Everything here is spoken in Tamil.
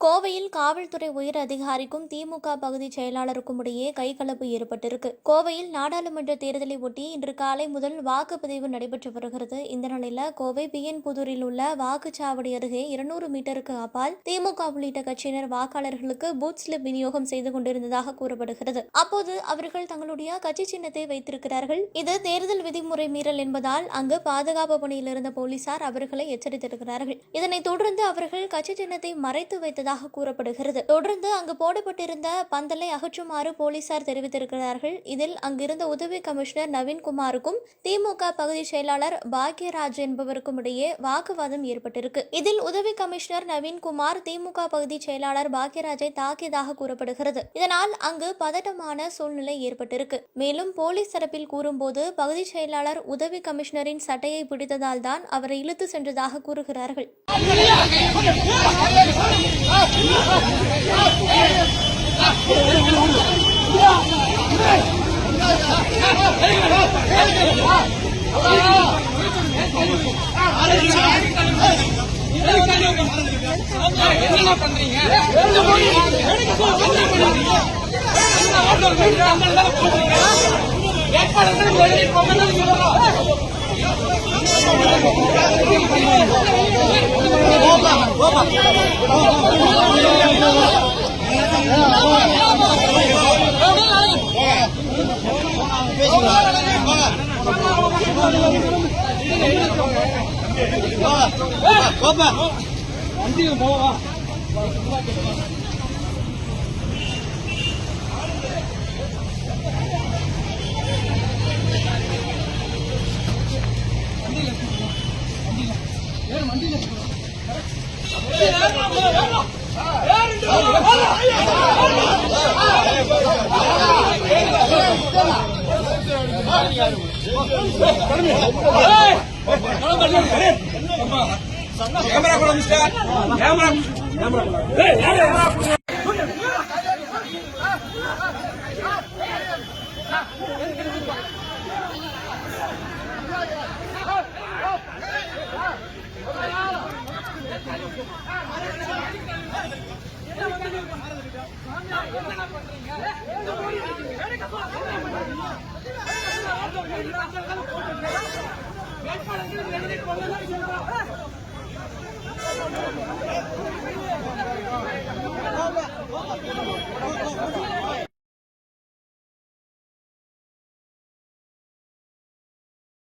கோவையில் காவல்துறை உயர் அதிகாரிக்கும் திமுக பகுதி செயலாளருக்கும் இடையே கைகலப்பு ஏற்பட்டிருக்கு. கோவையில் நாடாளுமன்ற தேர்தலை ஒட்டி இன்று காலை முதல் வாக்குப்பதிவு நடைபெற்று வருகிறது. இந்த நிலையில் கோவை பிஎன் புதூரில் உள்ள வாக்குச்சாவடி அருகே 200 மீட்டருக்கு அப்பால் திமுக உள்ளிட்ட கட்சியினர் வாக்காளர்களுக்கு பூத் ஸ்லிப் விநியோகம் செய்து கொண்டிருந்ததாக கூறப்படுகிறது. அப்போது அவர்கள் தங்களுடைய கட்சி சின்னத்தை வைத்திருக்கிறார்கள். இது தேர்தல் விதிமுறை மீறல் என்பதால் அங்கு பாதுகாப்பு பணியில் இருந்த போலீசார் அவர்களை எச்சரித்திருக்கிறார்கள். இதனைத் தொடர்ந்து அவர்கள் கட்சி சின்னத்தை மறைத்து வைத்ததாக கூறப்படுகிறது. தொடர்ந்து அங்கு போடப்பட்டிருந்த பந்தலை அகற்றுமாறு போலீசார் தெரிவித்திருக்கிறார்கள். இதில் அங்கிருந்த உதவி கமிஷனர் நவீன்குமாருக்கும் திமுக பகுதி செயலாளர் பாக்யராஜ் என்பவருக்கும் இடையே வாக்குவாதம் ஏற்பட்டிருக்கு. இதில் உதவி கமிஷனர் நவீன்குமார் திமுக பகுதி செயலாளர் பாக்யராஜை தாக்கியதாக கூறப்படுகிறது. இதனால் அங்கு பதட்டமான சூழ்நிலை ஏற்பட்டிருக்கு. மேலும் போலீஸ் தரப்பில் கூறும்போது பகுதி செயலாளர் உதவி கமிஷனரின் சட்டையை பிடித்ததால் தான் அவரை இழுத்து சென்றதாக கூறுகிறார்கள். என்ன பண்றீங்க? कैमरा खोलो मिस्टर कैमरा வேட்பாளர்கள்